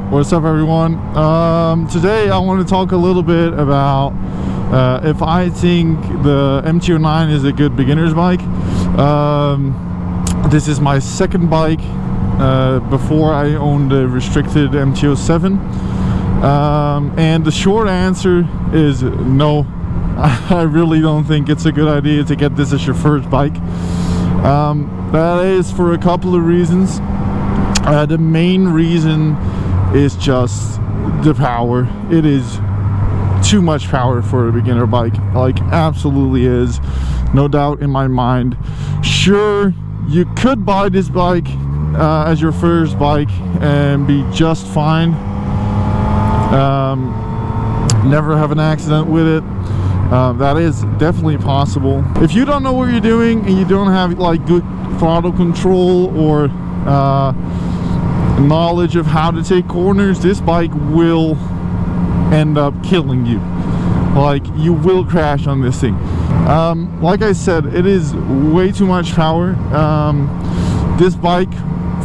What's up, everyone? Today I want to talk a little bit about if I think the MT-09 is a good beginner's bike. This is my second bike before I owned the restricted MT-07, and the short answer is no. I really don't think it's a good idea to get this as your first bike. That is for a couple of reasons. The main reason is just the power. It is too much power for a beginner bike, like absolutely is, no doubt in my mind. Sure, you could buy this bike as your first bike and be just fine, never have an accident with it. That is definitely possible. If you don't know what you're doing and you don't have like good throttle control or knowledge of how to take corners, this bike will end up killing you. Like, you will crash on this thing. Like I said, it is way too much power. This bike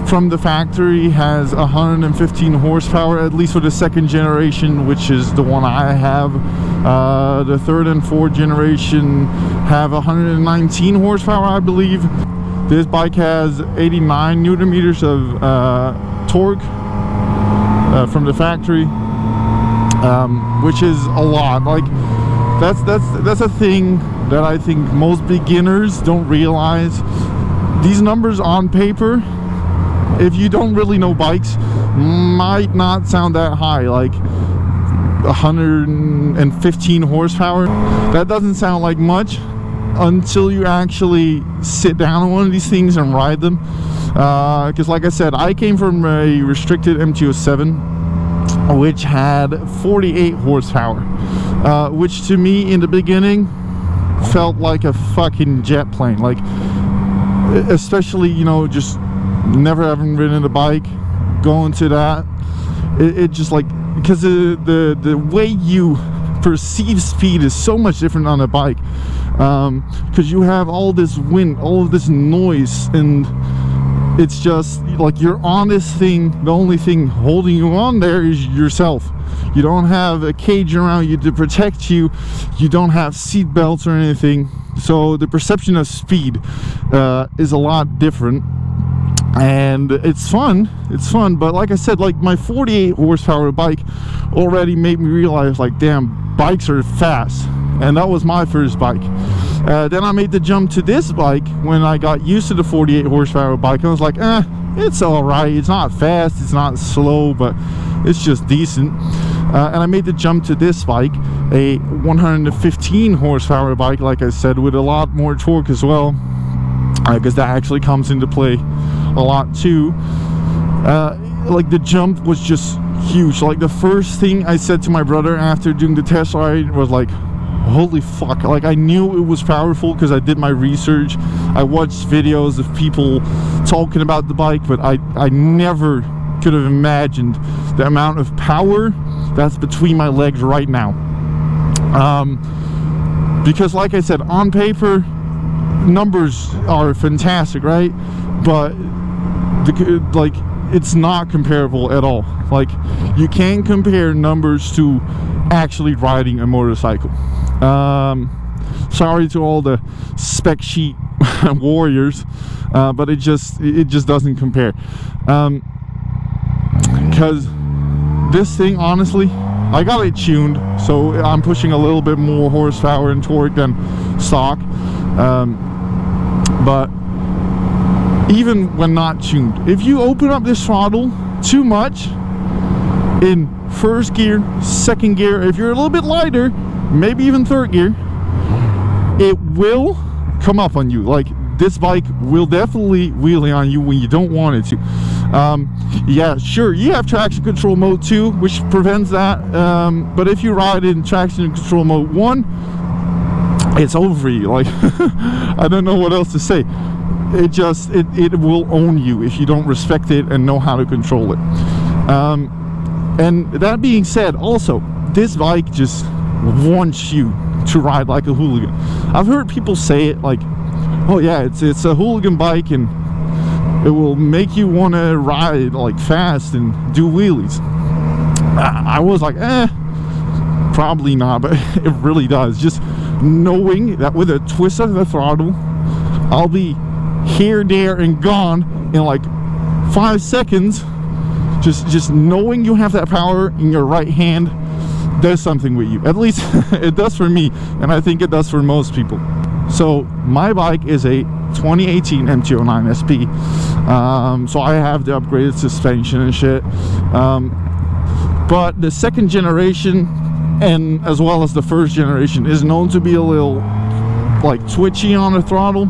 from the factory has 115 horsepower, at least for the second generation, which is the one I have. The third and fourth generation have 119 horsepower, I believe. This bike has 89 newton meters of torque from the factory, which is a lot. Like, that's a thing that I think most beginners don't realize. These numbers on paper, if you don't really know bikes, might not sound that high. Like 115 horsepower, that doesn't sound like much until you actually sit down on one of these things and ride them. Because like I said, I came from a restricted MT-07 which had 48 horsepower, which to me in the beginning felt like a fucking jet plane. Like, especially, you know, just never having ridden a bike, going to that, it just like, because the way you perceive speed is so much different on a bike, because you have all this wind, all of this noise, and it's just like you're on this thing. The only thing holding you on there is yourself. You don't have a cage around you to protect you. You don't have seat belts or anything, so the perception of speed is a lot different. And it's fun, but like I said, like my 48 horsepower bike already made me realize, like, damn, bikes are fast. And that was my first bike. Then I made the jump to this bike when I got used to the 48 horsepower bike, and I was like, it's alright, it's not fast, it's not slow, but it's just decent. And I made the jump to this bike, a 115 horsepower bike, like I said, with a lot more torque as well, because that actually comes into play a lot too. Like, the jump was just huge. Like, the first thing I said to my brother after doing the test ride was like, holy fuck. Like, I knew it was powerful because I did my research. I watched videos of people talking about the bike, but I never could have imagined the amount of power that's between my legs right now. Because like I said, on paper numbers are fantastic, right? But like, it's not comparable at all. Like, you can't compare numbers to actually riding a motorcycle. Sorry to all the spec sheet warriors, but it just doesn't compare. Because this thing, honestly, I got it tuned, so I'm pushing a little bit more horsepower and torque than stock. But even when not tuned, if you open up this throttle too much in first gear, second gear, if you're a little bit lighter, maybe even third gear, it will come up on you. Like, this bike will definitely wheelie on you when you don't want it to. Yeah, sure, you have traction control mode 2, which prevents that, but if you ride in traction control mode 1, it's over for you. Like, I don't know what else to say. It will own you if you don't respect it and know how to control it. And that being said, also, this bike just wants you to ride like a hooligan. I've heard people say it like, oh yeah, it's a hooligan bike and it will make you want to ride like fast and do wheelies. I was like, probably not, but it really does. Just knowing that with a twist of the throttle, I'll be here, there, and gone in like 5 seconds. Just knowing you have that power in your right hand does something with you. At least it does for me, and I think it does for most people. So my bike is a 2018 MT-09 SP. So I have the upgraded suspension and shit. But the second generation, and as well as the first generation, is known to be a little like twitchy on the throttle,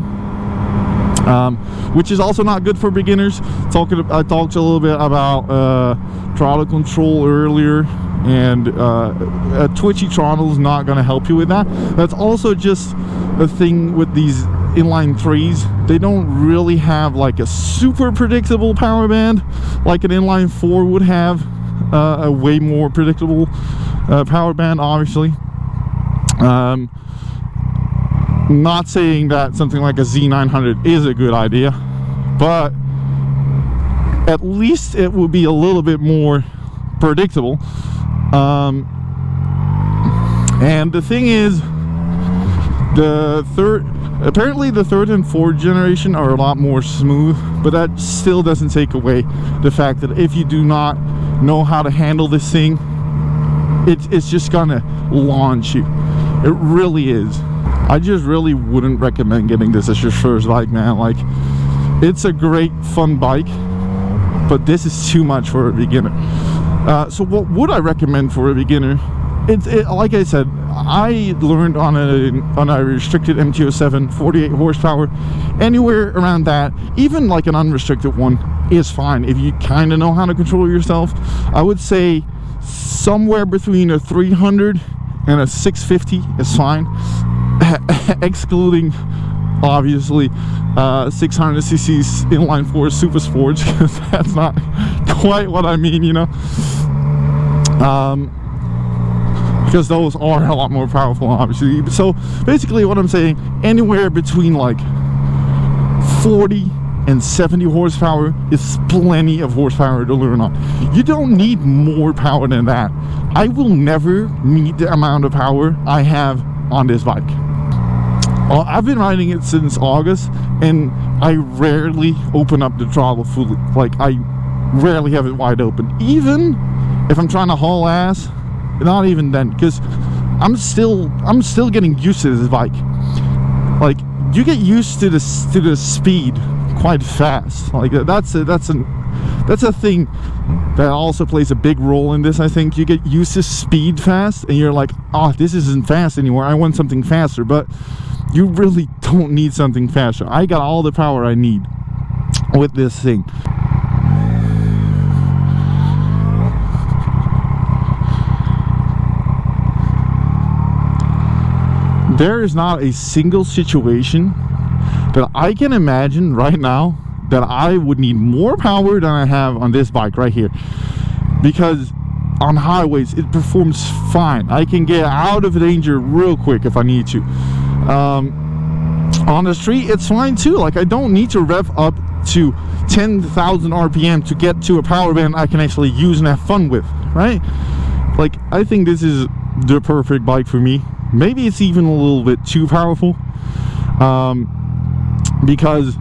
which is also not good for beginners. I talked a little bit about throttle control earlier, and a twitchy throttle is not going to help you with that. That's also just a thing with these inline 3s. They don't really have like a super predictable power band like an inline 4 would have. A way more predictable power band, obviously. Not saying that something like a Z900 is a good idea, but at least it will be a little bit more predictable. And the thing is, apparently the third and fourth generation are a lot more smooth, but that still doesn't take away the fact that if you do not know how to handle this thing, it's just gonna launch you. It really is. I just really wouldn't recommend getting this as your first bike, man. Like, it's a great fun bike, but this is too much for a beginner. So what would I recommend for a beginner? Like I said, I learned on a restricted MT-07, 48 horsepower. Anywhere around that, even like an unrestricted one, is fine if you kind of know how to control yourself. I would say somewhere between a 300 and a 650 is fine, excluding obviously 600cc inline 4 super sports, because that's not quite what I mean, you know. Because those are a lot more powerful, obviously. So basically what I'm saying, anywhere between like 40 and 70 horsepower is plenty of horsepower to learn on. You don't need more power than that. I will never meet the amount of power I have on this bike. Well, I've been riding it since August, and I rarely open up the throttle fully. Like, I rarely have it wide open. Even if I'm trying to haul ass, not even then, because I'm still getting used to this bike. Like, you get used to the speed quite fast. Like, that's a thing that also plays a big role in this. I think you get used to speed fast, and you're like, oh, this isn't fast anymore, I want something faster. But you really don't need something faster. I got all the power I need with this thing. There is not a single situation that I can imagine right now that I would need more power than I have on this bike right here. Because on highways, it performs fine. I can get out of danger real quick if I need to. On the street, it's fine too. Like, I don't need to rev up to 10,000 RPM to get to a power band I can actually use and have fun with, right? Like, I think this is the perfect bike for me. Maybe it's even a little bit too powerful, because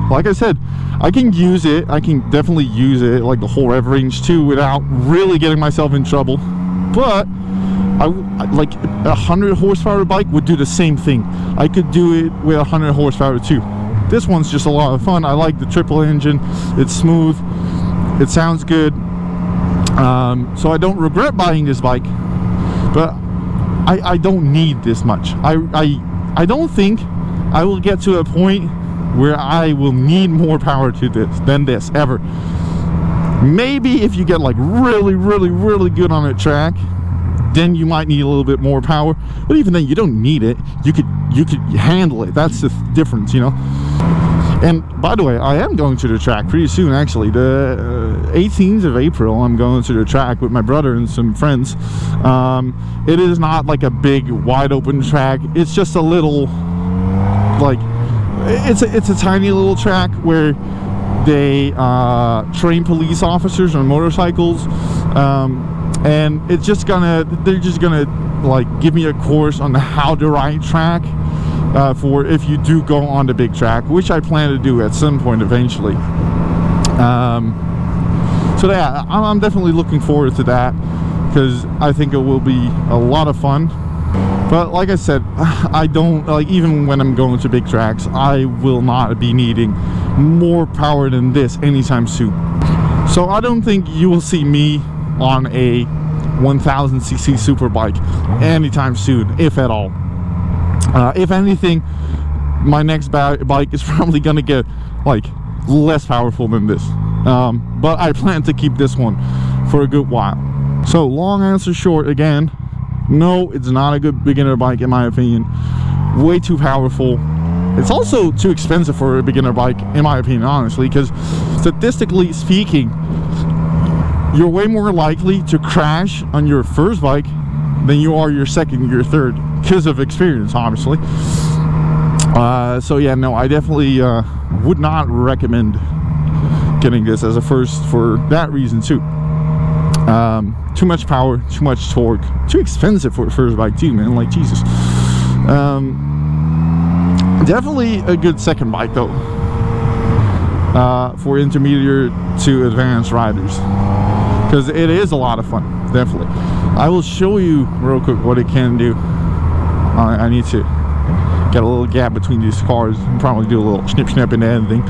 like I said, I can use it. I can definitely use it like the whole rev range too without really getting myself in trouble. But I like a 100 horsepower bike would do the same thing. I could do it with 100 horsepower too. This one's just a lot of fun. I like the triple engine. It's smooth. It sounds good. So I don't regret buying this bike, but I don't need this much. I don't think I will get to a point where I will need more power to this ever. Maybe if you get like really good on a track, then you might need a little bit more power. But even then, you don't need it. You could handle it. That's the difference, you know. And by the way, I am going to the track pretty soon, actually. The 18th of April, I'm going to the track with my brother and some friends. It is not like a big, wide open track. It's just a little, like, it's a tiny little track where they train police officers on motorcycles. and they're just gonna like give me a course on how to ride track for if you do go on the big track, which I plan to do at some point eventually. So yeah, I'm definitely looking forward to that, because I think it will be a lot of fun. But like I said, I don't like, even when I'm going to big tracks, I will not be needing more power than this anytime soon. So I don't think you will see me on a 1000cc super bike anytime soon, if at all. If anything, my next bike is probably gonna get like less powerful than this, but I plan to keep this one for a good while. So long answer short, again, no, it's not a good beginner bike in my opinion. Way too powerful. It's also too expensive for a beginner bike in my opinion, honestly, because statistically speaking, you're way more likely to crash on your first bike than you are your second, your third, because of experience, obviously. So yeah, no, I definitely would not recommend getting this as a first for that reason too. Too much power, too much torque, too expensive for a first bike too, man, like Jesus. Definitely a good second bike though, for intermediate to advanced riders, because it is a lot of fun, definitely. I will show you real quick what it can do. I need to get a little gap between these cars and probably do a little snip and everything.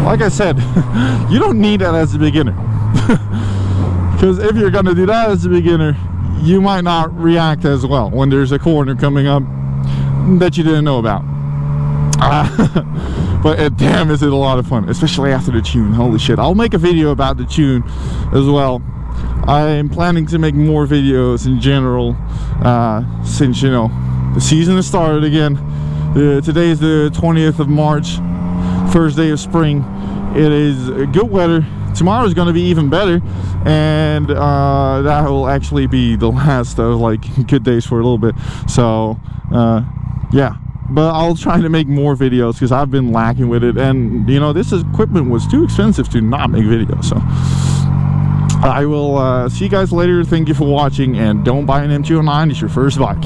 Like I said, you don't need that as a beginner, because if you're gonna do that as a beginner, you might not react as well when there's a corner coming up that you didn't know about. But damn, is it a lot of fun, especially after the tune. Holy shit, I'll make a video about the tune as well. I'm planning to make more videos in general, since, you know, the season has started again. Today is the 20th of March, first day of spring. It is good weather. Tomorrow is going to be even better, and that will actually be the last of like good days for a little bit. So yeah, but I'll try to make more videos because I've been lacking with it, and you know, this equipment was too expensive to not make videos. So I will see you guys later. Thank you for watching, and don't buy an MT-09. It's your first bike.